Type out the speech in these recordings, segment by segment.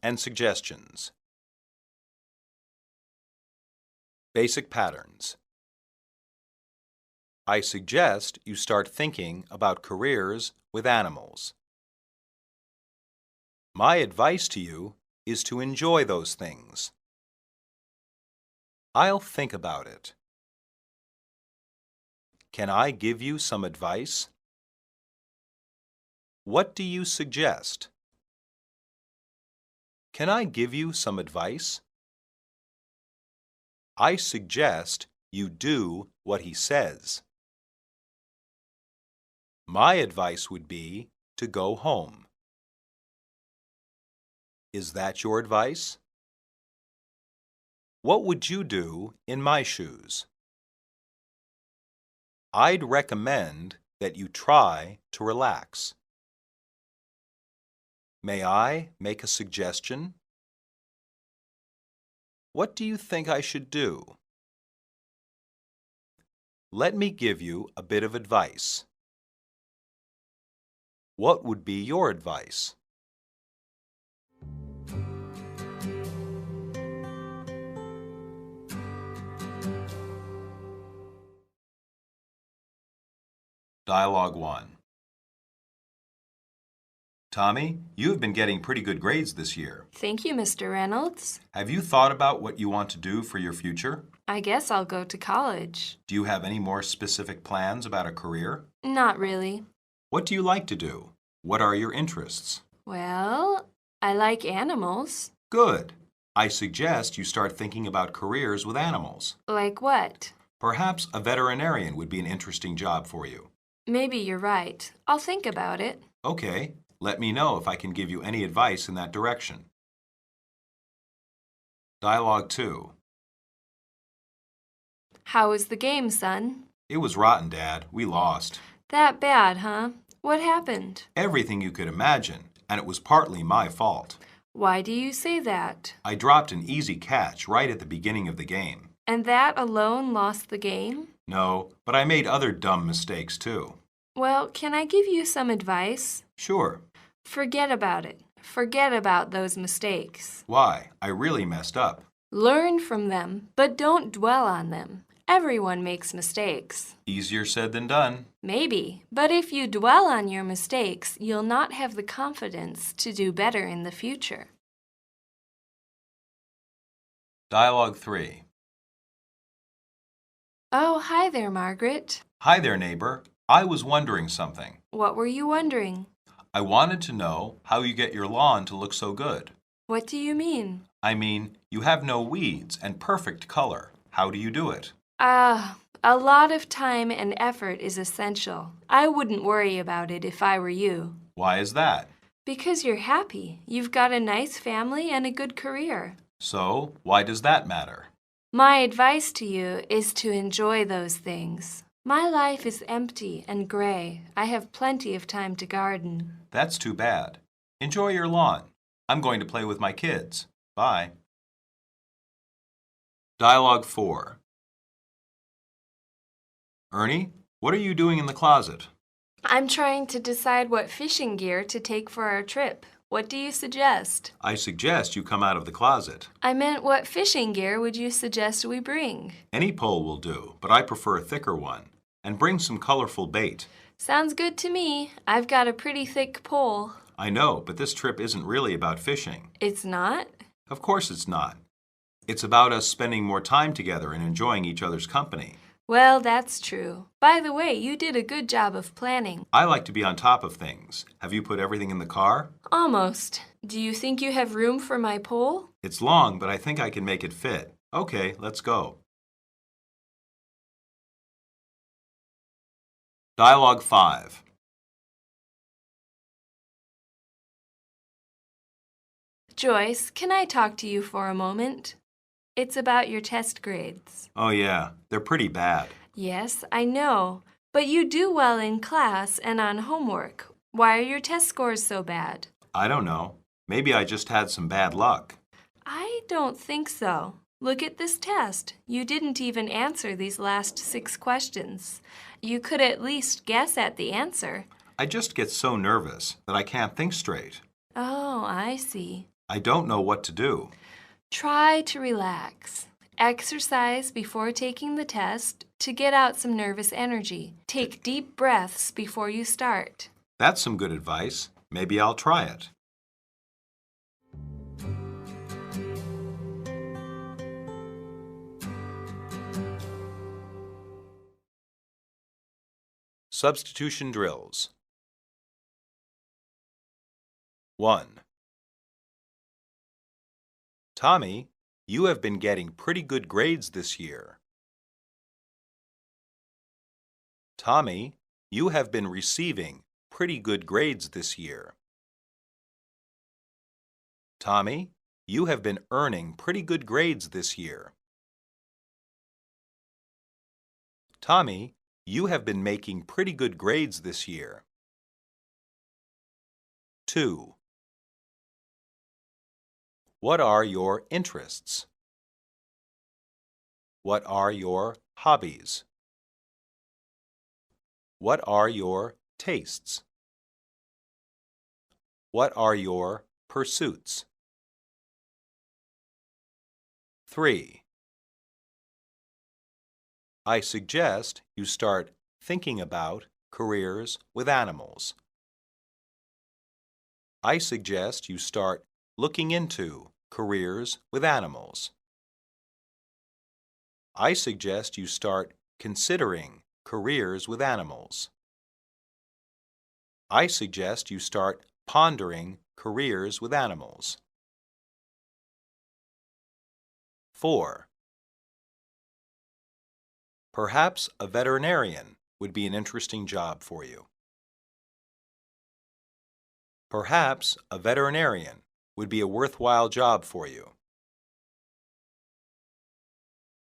and suggestions. Basic patterns. I suggest you start thinking about careers with animals. My advice to you is to enjoy those things. I'll think about it. Can I give you some advice? What do you suggest? Can I give you some advice? I suggest you do what he says. My advice would be to go home. Is that your advice? What would you do in my shoes? I'd recommend that you try to relax. May I make a suggestion? What do you think I should do? Let me give you a bit of advice. What would be your advice? Dialogue 1. Tommy, you've been getting pretty good grades this year. Thank you, Mr. Reynolds. Have you thought about what you want to do for your future? I guess I'll go to college. Do you have any more specific plans about a career? Not really. What do you like to do? What are your interests? Well, I like animals. Good. I suggest you start thinking about careers with animals. Like what? Perhaps a veterinarian would be an interesting job for you. Maybe you're right. I'll think about it. Okay. Let me know if I can give you any advice in that direction. Dialogue 2. How was the game, son? It was rotten, Dad. We lost. That bad, huh? What happened? Everything you could imagine, and it was partly my fault. Why do you say that? I dropped an easy catch right at the beginning of the game. And that alone lost the game? No, but I made other dumb mistakes too. Well, can I give you some advice? Sure. Forget about it. Forget about those mistakes. Why? I really messed up. Learn from them, but don't dwell on them. Everyone makes mistakes. Easier said than done. Maybe, but if you dwell on your mistakes, you'll not have the confidence to do better in the future. Dialogue 3. Oh, hi there, Margaret. Hi there, neighbor. I was wondering something. What were you wondering? I wanted to know how you get your lawn to look so good. What do you mean? I mean, you have no weeds and perfect color. How do you do it? A lot of time and effort is essential. I wouldn't worry about it if I were you. Why is that? Because you're happy. You've got a nice family and a good career. So, why does that matter? My advice to you is to enjoy those things. My life is empty and gray. I have plenty of time to garden. That's too bad. Enjoy your lawn. I'm going to play with my kids. Bye. Dialogue 4. Ernie, what are you doing in the closet? I'm trying to decide what fishing gear to take for our trip. What do you suggest? I suggest you come out of the closet. I meant, what fishing gear would you suggest we bring? Any pole will do, but I prefer a thicker one. And bring some colorful bait. Sounds good to me. I've got a pretty thick pole. I know, but this trip isn't really about fishing. It's not? Of course it's not. It's about us spending more time together and enjoying each other's company. Well, that's true. By the way, you did a good job of planning. I like to be on top of things. Have you put everything in the car? Almost. Do you think you have room for my pole? It's long, but I think I can make it fit. Okay, let's go. Dialogue 5. Joyce, can I talk to you for a moment? It's about your test grades. Oh yeah, they're pretty bad. Yes, I know. But you do well in class and on homework. Why are your test scores so bad? I don't know. Maybe I just had some bad luck. I don't think so. Look at this test. You didn't even answer these last 6 questions. You could at least guess at the answer. I just get so nervous that I can't think straight. Oh, I see. I don't know what to do. Try to relax. Exercise before taking the test to get out some nervous energy. Take deep breaths before you start. That's some good advice. Maybe I'll try it. Substitution drills. 1. Tommy, you have been getting pretty good grades this year. Tommy, you have been receiving pretty good grades this year. Tommy, you have been earning pretty good grades this year. Tommy, you have been making pretty good grades this year. 2. What are your interests? What are your hobbies? What are your tastes? What are your pursuits? 3. I suggest you start thinking about careers with animals. I suggest you start looking into careers with animals. I suggest you start considering careers with animals. I suggest you start pondering careers with animals. 4. Perhaps a veterinarian would be an interesting job for you. Perhaps a veterinarian would be a worthwhile job for you.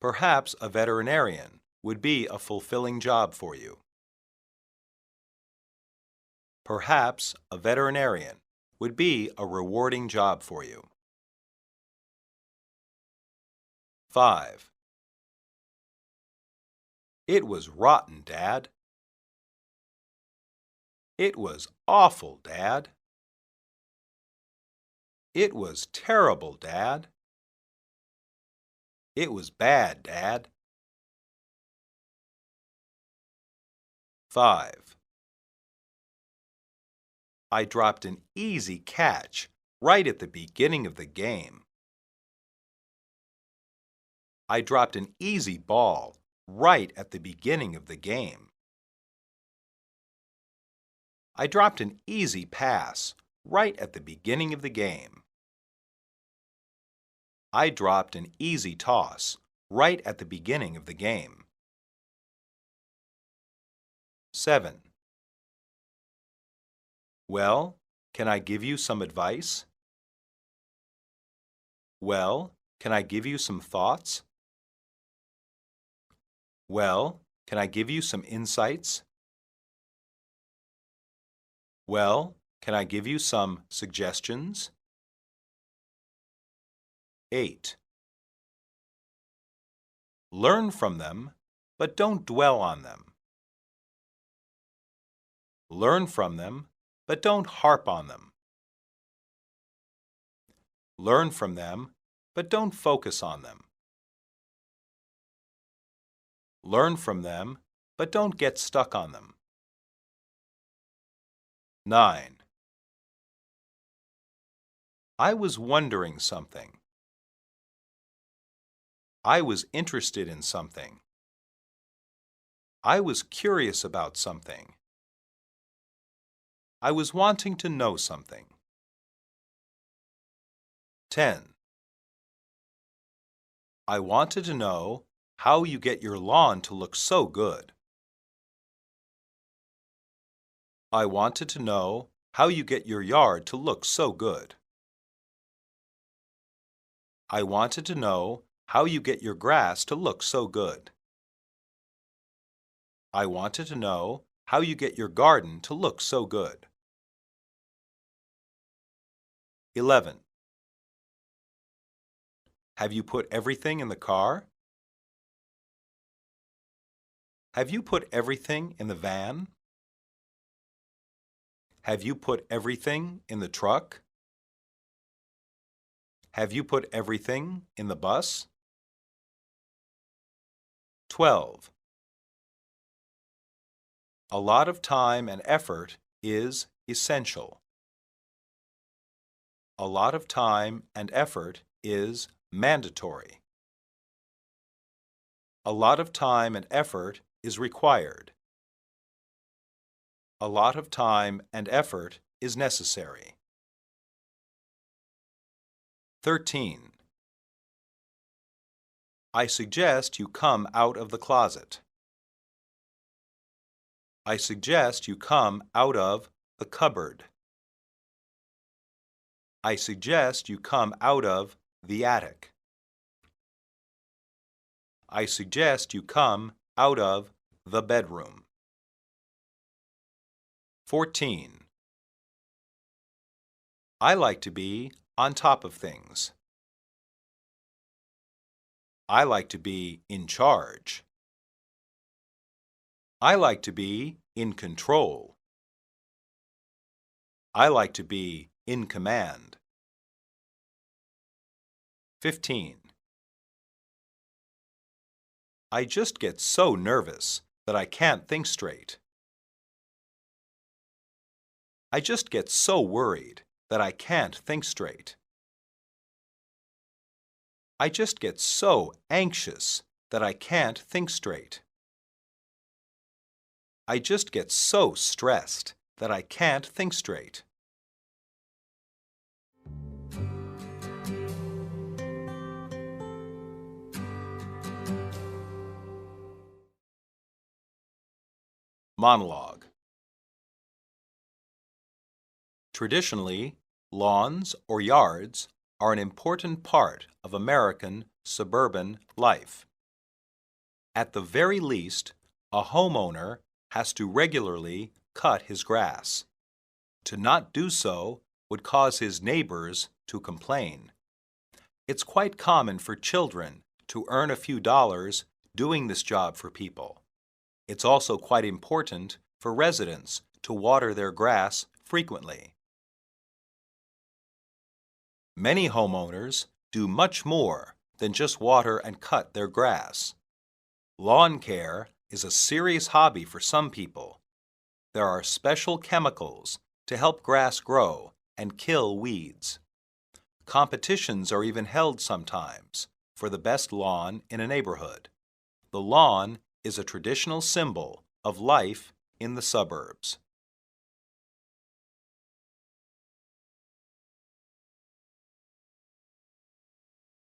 Perhaps a veterinarian would be a fulfilling job for you. Perhaps a veterinarian would be a rewarding job for you. 5. It was rotten, Dad. It was awful, Dad. It was terrible, Dad. It was bad, Dad. 5. I dropped an easy catch right at the beginning of the game. I dropped an easy ball right at the beginning of the game. I dropped an easy pass right at the beginning of the game. I dropped an easy toss right at the beginning of the game. 7. Well, can I give you some advice? Well, can I give you some thoughts? Well, can I give you some insights? Well, can I give you some suggestions? 8. Learn from them, but don't dwell on them. Learn from them, but don't harp on them. Learn from them, but don't focus on them. Learn from them, but don't get stuck on them. 9. I was wondering something. I was interested in something. I was curious about something. I was wanting to know something. 10. I wanted to know how you get your lawn to look so good. I wanted to know how you get your yard to look so good. I wanted to know how you get your grass to look so good. I wanted to know how you get your garden to look so good. 11. Have you put everything in the car? Have you put everything in the van? Have you put everything in the truck? Have you put everything in the bus? 12. A lot of time and effort is essential. A lot of time and effort is mandatory. A lot of time and effort is required. A lot of time and effort is necessary. 13. I suggest you come out of the closet. I suggest you come out of the cupboard. I suggest you come out of the attic. I suggest you come out of the bedroom. 14. I like to be on top of things. I like to be in charge. I like to be in control. I like to be in command. 15. I just get so nervous that I can't think straight. I just get so worried that I can't think straight. I just get so anxious that I can't think straight. I just get so stressed that I can't think straight. Monologue. Traditionally, lawns or yards are an important part of American suburban life. At the very least, a homeowner has to regularly cut his grass. To not do so would cause his neighbors to complain. It's quite common for children to earn a few dollars doing this job for people. It's also quite important for residents to water their grass frequently. Many homeowners do much more than just water and cut their grass. Lawn care is a serious hobby for some people. There are special chemicals to help grass grow and kill weeds. Competitions are even held sometimes for the best lawn in a neighborhood. The lawn is a traditional symbol of life in the suburbs.